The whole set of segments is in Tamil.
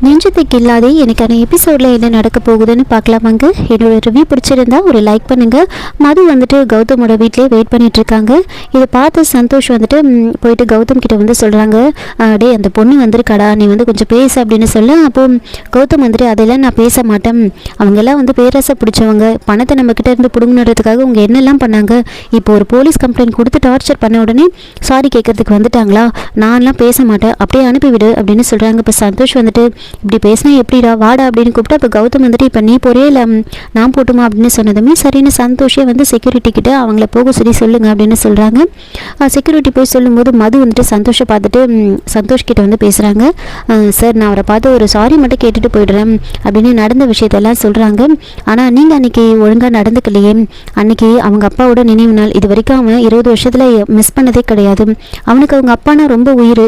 நெஞ்சத்துக்கு இல்லாதே எனக்கான எபிசோடில் என்ன நடக்க போகுதுன்னு பார்க்கலாமாங்க. என்னோட ரிவ்யூ பிடிச்சிருந்தா ஒரு லைக் பண்ணுங்கள். மது வந்துட்டு கௌதமோட வீட்டிலே வெயிட் பண்ணிகிட்ருக்காங்க. இதை பார்த்து சந்தோஷ் வந்துட்டு போயிட்டு கௌதம் கிட்ட வந்து சொல்கிறாங்க, டே அந்த பொண்ணு வந்திருக்காடா, நீ வந்து கொஞ்சம் பேச அப்படின்னு சொல்ல. அப்போது கௌதம் வந்துட்டு அதெல்லாம் நான் பேச மாட்டேன், அவங்கெல்லாம் வந்து பேராசை பிடிச்சவங்க, பணத்தை நம்மக்கிட்ட இருந்து பிடுங்கினதுக்காக அவங்க என்னெல்லாம் பண்ணாங்க, இப்போ ஒரு போலீஸ் கம்ப்ளைண்ட் கொடுத்து டார்ச்சர் பண்ண உடனே சாரி கேட்கறதுக்கு வந்துட்டாங்களா, நான்லாம் பேச மாட்டேன், அப்படியே அனுப்பிவிடு அப்படின்னு சொல்கிறாங்க. இப்போ சந்தோஷ் வந்துட்டு இப்படி பேசினா எப்படிடா, வாடா அப்படின்னு கூப்பிட்டு அப்போ கௌதம் வந்துட்டு இப்போ நீ போறியே இல்லை நான் போட்டுமா அப்படின்னு சொன்னதுமே சரின்னு சந்தோஷே வந்து செக்யூரிட்டி கிட்ட அவங்கள போக சொல்லுங்க அப்படின்னு சொல்கிறாங்க. செக்யூரிட்டி போய் சொல்லும்போது மது வந்துட்டு சந்தோஷை பார்த்துட்டு சந்தோஷ் கிட்ட வந்து பேசுகிறாங்க. சார் நான் அவரை பார்த்து ஒரு சாரி மட்டும் கேட்டுட்டு போயிடுறேன் அப்படின்னு நடந்த விஷயத்தெல்லாம் சொல்கிறாங்க. ஆனால் நீங்கள் அன்றைக்கி ஒழுங்காக நடந்துக்கலையே, அன்றைக்கி அவங்க அப்பாவோட நினைவு நாள், இது வரைக்கும் அவன் 20 வருஷத்தில் மிஸ் பண்ணதே கிடையாது, அவனுக்கு அவங்க அப்பானா ரொம்ப உயிர்,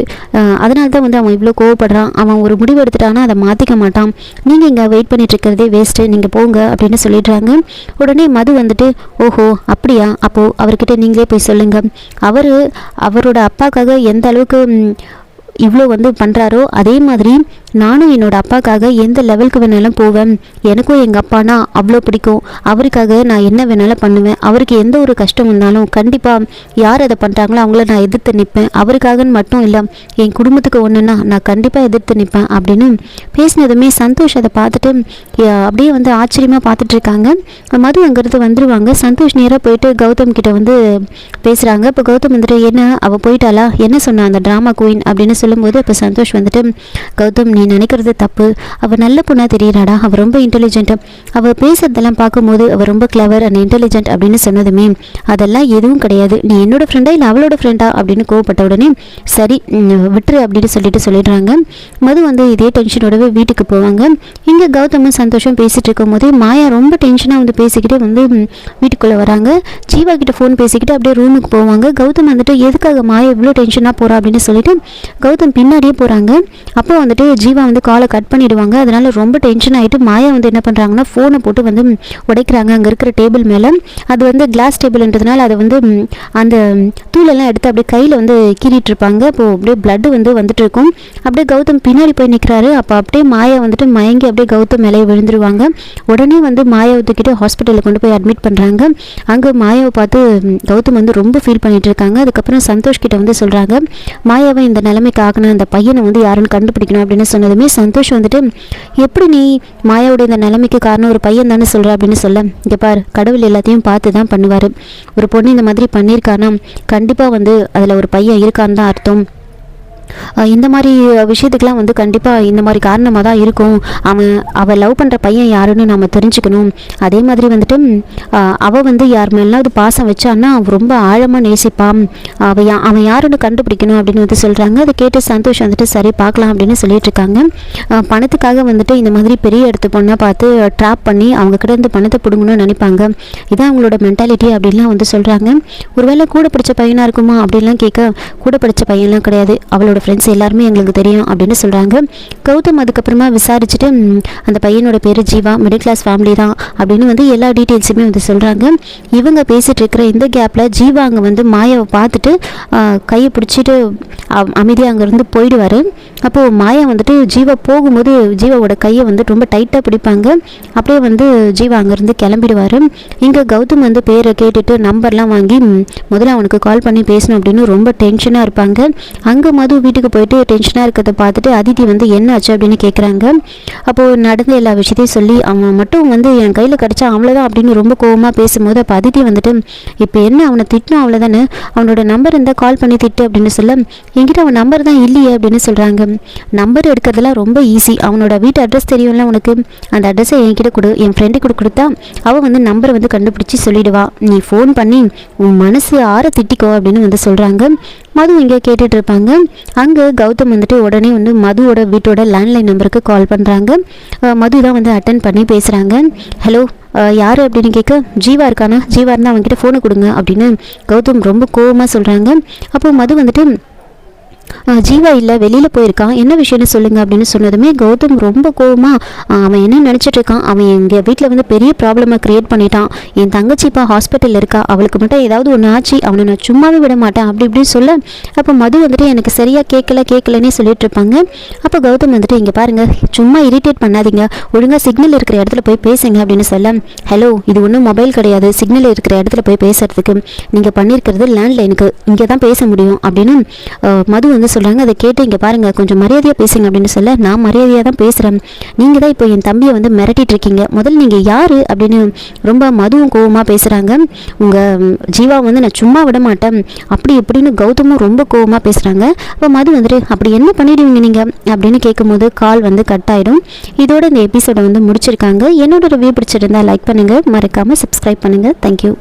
அதனால தான் வந்து அவன் இவ்வளோ கோவப்படுறான், அவன் ஒரு முடிவு எடுத்துட்டான்னா அதை மாற்றிக்க மாட்டான், நீங்கள் இங்கே வெயிட் பண்ணிட்டு இருக்கிறதே வேஸ்ட்டு, நீங்கள் போங்க அப்படின்னு சொல்லிடுறாங்க. உடனே மது வந்துட்டு ஓஹோ அப்படியா, அப்போது அவர்கிட்ட நீங்களே போய் சொல்லுங்கள், அவரோட அப்பாக்காக எந்த அளவுக்கு இவ்வளோ வந்து பண்ணுறாரோ அதே மாதிரி நானும் என்னோட அப்பாக்காக எந்த லெவலுக்கு வேணாலும் போவேன், எனக்கும் எங்கள் அப்பானா அவ்வளோ பிடிக்கும், அவருக்காக நான் என்ன வேணாலும் பண்ணுவேன், அவருக்கு எந்த ஒரு கஷ்டம் வந்தாலும் கண்டிப்பாக யார் அதை பண்ணுறாங்களோ அவங்கள நான் எதிர்த்து நிற்பேன், அவருக்காகன்னு மட்டும் இல்லை என் குடும்பத்துக்கு ஒன்றுன்னா நான் கண்டிப்பாக எதிர்த்து நிற்பேன் அப்படின்னு பேசினதுமே சந்தோஷ் அதை பார்த்துட்டு அப்படியே வந்து ஆச்சரியமாக பார்த்துட்ருக்காங்க. மது அங்கேருந்து வந்துடுவாங்க. சந்தோஷ் நேராக போயிட்டு கௌதம் கிட்ட வந்து பேசுகிறாங்க. இப்போ கௌதம் வந்துட்டு என்ன அவள் போயிட்டாளா, என்ன சொன்னா அந்த ட்ராமா குயின் அப்படின்னு சொல்லும்போது இப்போ சந்தோஷ் வந்துட்டு கௌதம் நீ நினைக்கிறது தப்பு, அவள் நல்ல பொண்ணாக தெரியிறாடா, அவள் ரொம்ப இன்டெலிஜென்ட்டு, அவள் பேசுறதெல்லாம் பார்க்கும்போது அவள் ரொம்ப கிளவர் அண்ட் இன்டெலிஜென்ட் அப்படின்னு சொன்னதுமே அதெல்லாம் எதுவும் கிடையாது, நீ என்னோட ஃப்ரெண்டா இல்லை அவளோட ஃப்ரெண்டா அப்படின்னு கோவப்பட்ட உடனே சரி விட்டுரு அப்படின்னு சொல்லிடுறாங்க. மது வந்து இதே டென்ஷனோடவே வீட்டுக்கு போவாங்க. இங்கே கௌதமும் சந்தோஷம் பேசிகிட்டு இருக்கும் போது மாயா ரொம்ப டென்ஷனாக வந்து பேசிக்கிட்டே வந்து வீட்டுக்குள்ளே வராங்க. ஜீவா கிட்ட ஃபோன் பேசிக்கிட்டு அப்படியே ரூமுக்கு போவாங்க. கௌதம் வந்துட்டு எதுக்காக மாயா இவ்வளோ டென்ஷனாக போகிறா அப்படின்னு சொல்லிட்டு கௌதம் பின்னாடியே போகிறாங்க. அப்போ வந்துட்டு ஜீவா வந்து காலை கட் பண்ணிவிடுவாங்க. அதனால் ரொம்ப டென்ஷன் ஆகிட்டு மாயா வந்து என்ன பண்ணுறாங்கன்னா ஃபோனை போட்டு வந்து உடைக்கிறாங்க அங்கே இருக்கிற டேபிள் மேலே. அது வந்து கிளாஸ் டேபிள்ன்றதுனால அதை வந்து அந்த தூளெல்லாம் எடுத்து அப்படியே கையில் வந்து கீறிட்டு இருப்பாங்க. அப்போது அப்படியே பிளட்டு வந்து வந்துட்டு இருக்கும். அப்படியே கௌதம் பின்னாடி போய் நிற்கிறாரு. அப்போ அப்படியே மாயா வந்துட்டு மயங்கி அப்படியே கௌதம் மேலே விழுந்துருவாங்க. உடனே வந்து மாயாவை தூக்கிட்டு ஹாஸ்பிட்டலில் கொண்டு போய் அட்மிட் பண்ணுறாங்க. அங்கே மாயாவை பார்த்து கௌதம் வந்து ரொம்ப ஃபீல் பண்ணிட்டு இருக்காங்க. அதுக்கப்புறம் சந்தோஷ் கிட்ட வந்து சொல்கிறாங்க, மாயாவை இந்த நிலைமைக்கு ஆகணும், அந்த பையனை வந்து யாருன்னு கண்டுபிடிக்கணும் அப்படின்னு சொன்னதுமே சந்தோஷ் வந்துட்டு எப்படி நீ மாயாவோட இந்த நிலைமைக்கு காரணம் ஒரு பையன் தானே சொல்கிற அப்படின்னு சொல்ல, இங்கே பார் கடவுள் எல்லாத்தையும் பார்த்து தான் பண்ணுவார், ஒரு பொண்ணு இந்த மாதிரி பண்ணியிருக்கானா கண்டிப்பாக வந்து அதில் ஒரு பையன் இருக்கான்னு தான் அர்த்தம், இந்த மாதிரி விஷயத்துக்கெலாம் வந்து கண்டிப்பாக இந்த மாதிரி காரணமாக தான் இருக்கும், அவள் லவ் பண்ணுற பையன் யாருன்னு நம்ம தெரிஞ்சுக்கணும், அதே மாதிரி வந்துட்டு அவள் வந்து யார் மேலாவது பாசம் வச்சான்னா அவன் ரொம்ப ஆழமாக நேசிப்பான், அவன் யாருன்னு கண்டுபிடிக்கணும் அப்படின்னு வந்து சொல்கிறாங்க. அதை கேட்டு சந்தோஷ் வந்துட்டு சரி பார்க்கலாம் அப்படின்னு சொல்லிட்டு இருக்காங்க. பணத்துக்காக வந்துட்டு இந்த மாதிரி பெரிய இடத்து பொண்ணை பார்த்து ட்ராப் பண்ணி அவங்க கிட்ட இருந்து பணத்தை பிடுங்கணும்னு நினைப்பாங்க, இதான் அவங்களோட மென்டாலிட்டி அப்படின்லாம் வந்து சொல்கிறாங்க. ஒருவேளை கூட படித்த பையனாக இருக்குமா அப்படின்லாம் கேட்க, கூட படித்த பையன்லாம் கிடையாது, அவளோட ஃப்ரெண்ட்ஸ் எல்லாருமே எங்களுக்கு தெரியும் அப்படின்னு சொல்கிறாங்க. கௌதம் அதுக்கப்புறமா விசாரிச்சுட்டு அந்த பையனோட பேர் ஜீவா, மிடில் கிளாஸ் ஃபேமிலி தான் அப்படின்னு வந்து எல்லா டீட்டெயில்ஸுமே வந்து சொல்கிறாங்க. இவங்க பேசிகிட்டு இருக்கிற இந்த கேப்பில் ஜீவா அங்கே வந்து மாயாவை பார்த்துட்டு கையை பிடிச்சிட்டு அமைதியாக அங்கேருந்து போயிடுவார். அப்போது மாயா வந்துட்டு ஜீவா போகும்போது ஜீவாவோட கையை வந்து ரொம்ப டைட்டாக பிடிப்பாங்க. அப்படியே வந்து ஜீவா அங்கேருந்து கிளம்பிடுவார். இங்கே கௌதம் வந்து பேரை கேட்டுட்டு நம்பர்லாம் வாங்கி முதல்ல அவனுக்கு கால் பண்ணி பேசணும் அப்படின்னு ரொம்ப டென்ஷனாக இருப்பாங்க. அங்கே மது வீட்டுக்கு போயிட்டு டென்ஷனாக இருக்கிறத பார்த்துட்டு அதித்தி வந்து என்ன ஆச்சு அப்படின்னு கேட்குறாங்க. அப்போது நடந்த எல்லா விஷயத்தையும் சொல்லி அவன் மட்டும் வந்து என் கையில் கிடச்சா அவ்வளோதான் அப்படின்னு ரொம்ப கோவமாக பேசும்போது அப்போ அதித்தி வந்துட்டு இப்போ என்ன அவனை திட்டணும் அவ்வளோதானே, அவனோட நம்பர் இருந்தால் கால் பண்ணி திட்டு அப்படின்னு சொல்ல, என்கிட்ட அவன் நம்பர் தான் இல்லையே அப்படின்னு சொல்கிறாங்க. நம்பர் எடுக்கிறதுலாம் ரொம்ப ஈஸி, அவனோட வீட்டு அட்ரஸ் தெரியும்ல உனக்கு, அந்த அட்ரஸை என்கிட்ட கொடு, என் ஃப்ரெண்டு கொடுத்தா அவள் வந்து நம்பரை வந்து கண்டுபிடிச்சி சொல்லிடுவா, நீ ஃபோன் பண்ணி உன் மனசு ஆற திட்டிக்கோ அப்படின்னு வந்து சொல்கிறாங்க. மது இங்கே கேட்டுட்டு இருப்பாங்க. அங்கே கௌதம் வந்துட்டு உடனே வந்து மதுவோட வீட்டோட லேண்ட்லைன் நம்பருக்கு கால் பண்ணுறாங்க. மது தான் வந்து அட்டன் பண்ணி பேசுகிறாங்க. ஹலோ யார் அப்படின்னு கேட்க, ஜீவா இருக்கானா, ஜீவா இருந்தால் அவன்கிட்ட ஃபோனை கொடுங்க அப்படின்னு கௌதம் ரொம்ப கோவமாக சொல்கிறாங்க. அப்போது மது வந்துட்டு ஜீவா இல்லை வெளியில் போயிருக்கான், என்ன விஷயம்னு சொல்லுங்கள் அப்படின்னு சொன்னதுமே கௌதம் ரொம்ப கோவமாக அவன் என்ன நினச்சிட்டு இருக்கான், அவன் எங்கள் வீட்டில் வந்து பெரிய ப்ராப்ளமை க்ரியேட் பண்ணிட்டான், என் தங்கச்சி இப்போ ஹாஸ்பிட்டலில் இருக்கா, அவளுக்கு மட்டும் ஏதாவது ஒன்று ஆச்சு அவனை நான் சும்மாவே விட மாட்டேன் அப்படி இப்படின்னு சொல்ல, அப்போ மது வந்துட்டு எனக்கு சரியாக கேட்கலன்னே சொல்லிட்டு இருப்பாங்க. அப்போ கௌதம் வந்துட்டு இங்கே பாருங்கள், சும்மா இரிட்டேட் பண்ணாதீங்க, ஒழுங்காக சிக்னல் இருக்கிற இடத்துல போய் பேசுங்க அப்படின்னு சொல்ல, ஹலோ இது ஒன்றும் மொபைல் கிடையாது, சிக்னல் இருக்கிற இடத்துல போய் பேசுறதுக்கு நீங்கள் பண்ணியிருக்கிறது லேண்ட்லைனுக்கு, இங்கே தான் பேச முடியும் அப்படின்னு மது வந்து சொல்கிறாங்க. அதை கேட்டு இங்கே பாருங்கள் கொஞ்சம் மரியாதையாக பேசுங்க அப்படின்னு சொல்ல, நான் மரியாதையாக தான் பேசுகிறேன், நீங்கள் தான் இப்போ என் தம்பியை வந்து மிரட்டிட்டு இருக்கீங்க, முதல்ல நீங்கள் யார் அப்படின்னு ரொம்ப மதுவும் கோவமாக பேசுகிறாங்க. உங்கள் ஜீவா வந்து நான் சும்மா விட மாட்டேன் அப்படி இப்படின்னு கௌதமும் ரொம்ப கோவமாக பேசுகிறாங்க. அப்போ மது வந்துட்டு அப்படி என்ன பண்ணிடுவீங்க நீங்கள் அப்படின்னு கேட்கும்போது கால் வந்து கட் ஆகிடும். இதோட இந்த எபிசோடை வந்து முடிச்சிருக்காங்க. என்னோட ரிவ்யூ பிடிச்சிருந்தா லைக் பண்ணுங்கள், மறக்காமல் சப்ஸ்கிரைப் பண்ணுங்கள். தேங்க்யூ.